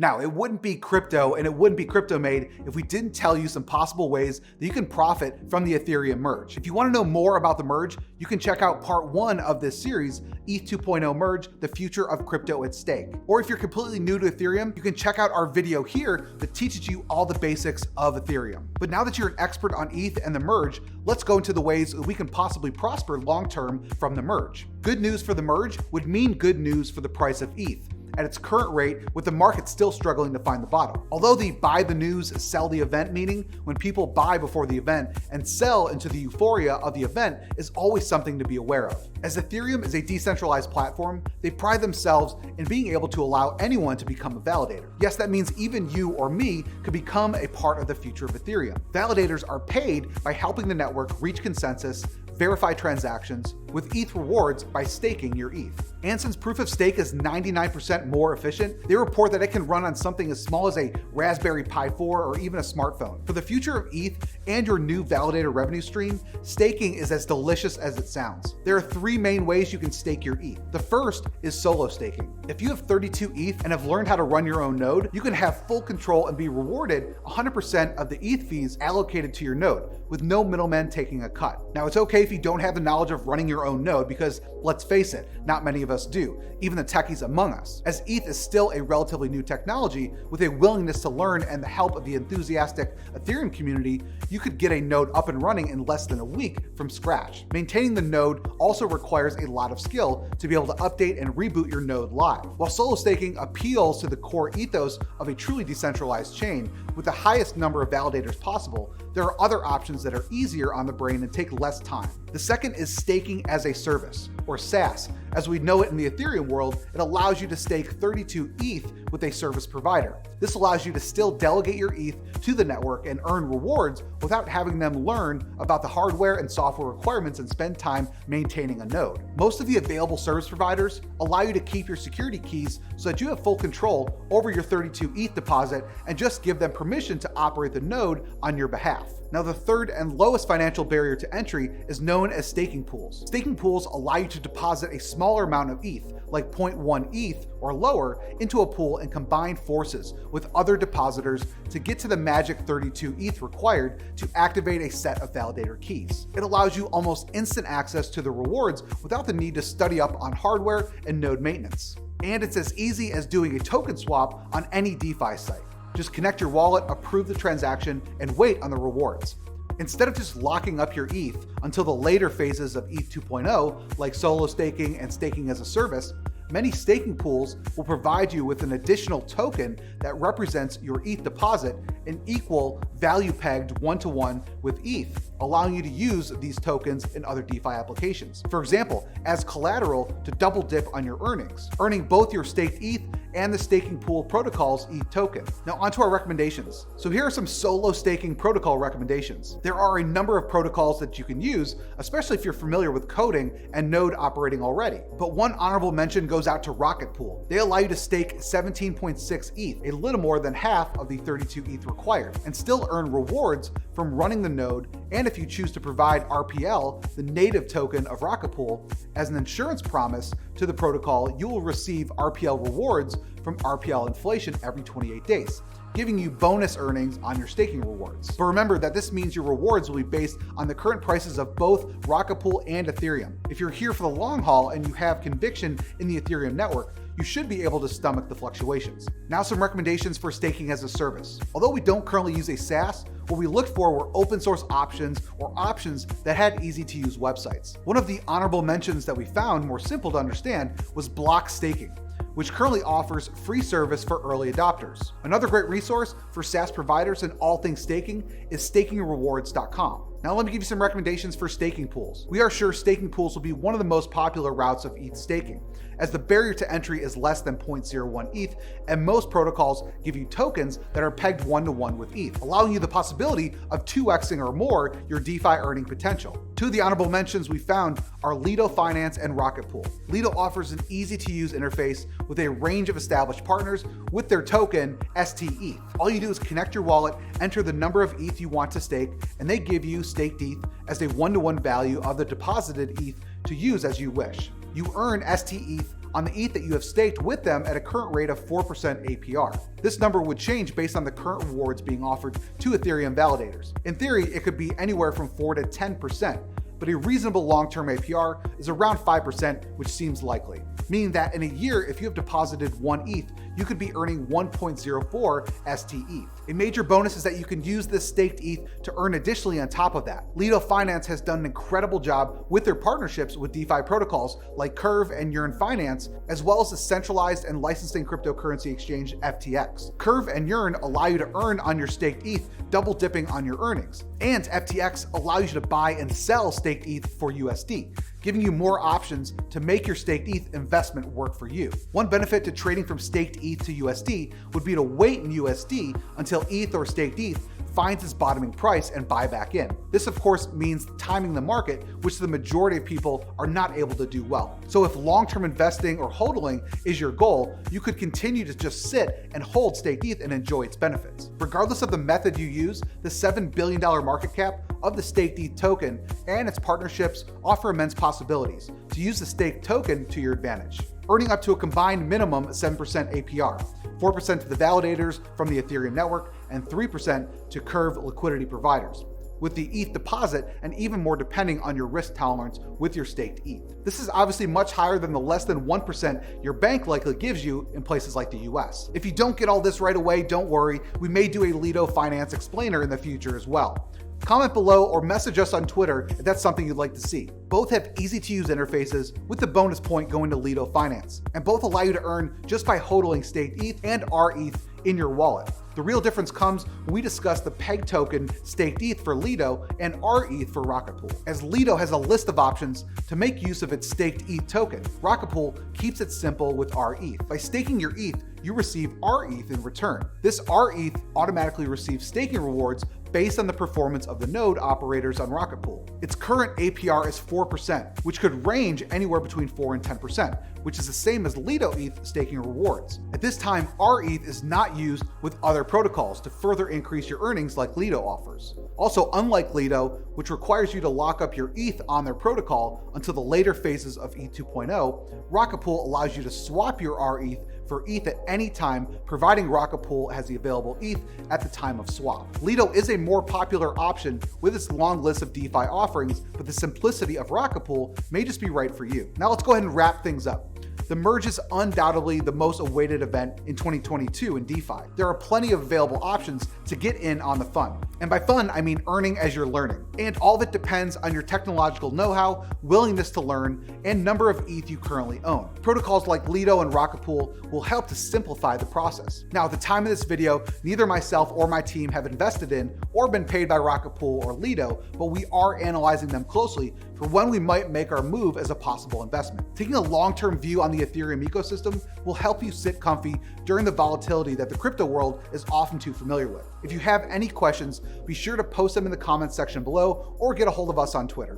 Now, it wouldn't be crypto and it wouldn't be CryptoMade if we didn't tell you some possible ways that you can profit from the Ethereum merge. If you want to know more about the merge, you can check out part 1 of this series, ETH 2.0 Merge, the future of crypto at stake. Or if you're completely new to Ethereum, you can check out our video here that teaches you all the basics of Ethereum. But now that you're an expert on ETH and the merge, let's go into the ways that we can possibly prosper long-term from the merge. Good news for the merge would mean good news for the price of ETH at its current rate, with the market still struggling to find the bottom. Although the buy the news, sell the event meaning, when people buy before the event and sell into the euphoria of the event, is always something to be aware of. As Ethereum is a decentralized platform, they pride themselves in being able to allow anyone to become a validator. Yes, that means even you or me could become a part of the future of Ethereum. Validators are paid by helping the network reach consensus, verify transactions, with ETH rewards by staking your ETH. And since proof of stake is 99% more efficient, they report that it can run on something as small as a Raspberry Pi 4 or even a smartphone. For the future of ETH and your new validator revenue stream, staking is as delicious as it sounds. There are 3 main ways you can stake your ETH. The first is solo staking. If you have 32 ETH and have learned how to run your own node, you can have full control and be rewarded 100% of the ETH fees allocated to your node, with no middleman taking a cut. Now, it's okay if you don't have the knowledge of running your own node, because let's face it, not many of us do, even the techies among us, as ETH is still a relatively new technology. With a willingness to learn and the help of the enthusiastic Ethereum community, you could get a node up and running in less than a week from scratch. Maintaining the node also requires a lot of skill to be able to update and reboot your node live. While solo staking appeals to the core ethos of a truly decentralized chain with the highest number of validators possible, there are other options that are easier on the brain and take less time. The second is staking as a service, or SaaS. As we know it in the Ethereum world, it allows you to stake 32 ETH with a service provider. This allows you to still delegate your ETH to the network and earn rewards without having them learn about the hardware and software requirements and spend time maintaining a node. Most of the available service providers allow you to keep your security keys so that you have full control over your 32 ETH deposit and just give them permission to operate the node on your behalf. Now, the third and lowest financial barrier to entry is known as staking pools. Staking pools allow you to deposit a smaller amount of ETH, like 0.1 ETH or lower, into a pool and combine forces with other depositors to get to the magic 32 ETH required to activate a set of validator keys. It allows you almost instant access to the rewards without the need to study up on hardware and node maintenance. And it's as easy as doing a token swap on any DeFi site. Just connect your wallet, approve the transaction, and wait on the rewards. Instead of just locking up your ETH until the later phases of ETH 2.0, like solo staking and staking as a service, many staking pools will provide you with an additional token that represents your ETH deposit and equal value pegged one-to-one with ETH, allowing you to use these tokens in other DeFi applications. For example, as collateral to double dip on your earnings, earning both your staked ETH and the staking pool protocol's ETH token. Now onto our recommendations. So here are some solo staking protocol recommendations. There are a number of protocols that you can use, especially if you're familiar with coding and node operating already. But one honorable mention goes out to Rocket Pool. They allow you to stake 17.6 ETH, a little more than half of the 32 ETH required, and still earn rewards from running the node. And if you choose to provide RPL, the native token of Rocket Pool, as an insurance promise to the protocol, you will receive RPL rewards from RPL inflation every 28 days, giving you bonus earnings on your staking rewards. But remember that this means your rewards will be based on the current prices of both Rocket Pool and Ethereum. If you're here for the long haul and you have conviction in the Ethereum network, you should be able to stomach the fluctuations. Now some recommendations for staking as a service. Although we don't currently use a SaaS, what we looked for were open source options or options that had easy to use websites. One of the honorable mentions that we found more simple to understand was Block Staking, which currently offers free service for early adopters. Another great resource for SaaS providers and all things staking is stakingrewards.com. Now let me give you some recommendations for staking pools. We are sure staking pools will be one of the most popular routes of ETH staking, as the barrier to entry is less than 0.01 ETH, and most protocols give you tokens that are pegged one-to-one with ETH, allowing you the possibility of 2xing or more your DeFi earning potential. Two of the honorable mentions we found are Lido Finance and Rocket Pool. Lido offers an easy-to-use interface with a range of established partners with their token STETH. All you do is connect your wallet, enter the number of ETH you want to stake, and they give you staked ETH as a one-to-one value of the deposited ETH to use as you wish. You earn STETH on the ETH that you have staked with them at a current rate of 4% APR. This number would change based on the current rewards being offered to Ethereum validators. In theory, it could be anywhere from 4 to 10%, but a reasonable long-term APR is around 5%, which seems likely. Meaning that in a year, if you have deposited 1 ETH, you could be earning 1.04 STETH. A major bonus is that you can use this staked ETH to earn additionally on top of that. Lido Finance has done an incredible job with their partnerships with DeFi protocols like Curve and Yearn Finance, as well as the centralized and licensing cryptocurrency exchange FTX. Curve and Yearn allow you to earn on your staked ETH, double dipping on your earnings. And FTX allows you to buy and sell staked ETH for USD, giving you more options to make your staked ETH investment work for you. One benefit to trading from staked ETH to USD would be to wait in USD until ETH or staked ETH finds its bottoming price and buy back in. This of course means timing the market, which the majority of people are not able to do well. So if long-term investing or hodling is your goal, you could continue to just sit and hold staked ETH and enjoy its benefits. Regardless of the method you use, the $7 billion market cap of the staked ETH token and its partnerships offer immense possibilities to use the staked token to your advantage, earning up to a combined minimum 7% APR, 4% to the validators from the Ethereum network, and 3% to Curve liquidity providers, with the ETH deposit and even more depending on your risk tolerance with your staked ETH. This is obviously much higher than the less than 1% your bank likely gives you in places like the US. If you don't get all this right away, don't worry, we may do a Lido Finance explainer in the future as well. Comment below or message us on Twitter if that's something you'd like to see. Both have easy to use interfaces with the bonus point going to Lido Finance, and both allow you to earn just by hodling staked ETH and RETH in your wallet. The real difference comes when we discuss the PEG token staked ETH for Lido and RETH for Rocket Pool, as Lido has a list of options to make use of its staked ETH token. Rocket Pool keeps it simple with RETH. By staking your ETH, you receive RETH in return. This RETH automatically receives staking rewards based on the performance of the node operators on Rocket Pool. Its current APR is 4%, which could range anywhere between 4 and 10%, which is the same as Lido ETH staking rewards. At this time, RETH is not used with other protocols to further increase your earnings like Lido offers. Also, unlike Lido, which requires you to lock up your ETH on their protocol until the later phases of ETH 2.0, Rocket Pool allows you to swap your RETH for ETH at any time, providing Rocket Pool has the available ETH at the time of swap. Lido is a more popular option with its long list of DeFi offerings, but the simplicity of Rocket Pool may just be right for you. Now let's go ahead and wrap things up. The Merge is undoubtedly the most awaited event in 2022 in DeFi. There are plenty of available options to get in on the fun. And by fun, I mean earning as you're learning. And all of it depends on your technological know-how, willingness to learn, and number of ETH you currently own. Protocols like Lido and Rocket Pool will help to simplify the process. Now, at the time of this video, neither myself or my team have invested in or been paid by Rocket Pool or Lido, but we are analyzing them closely for when we might make our move as a possible investment. Taking a long-term view on the Ethereum ecosystem will help you sit comfy during the volatility that the crypto world is often too familiar with. If you have any questions, be sure to post them in the comments section below or get a hold of us on Twitter.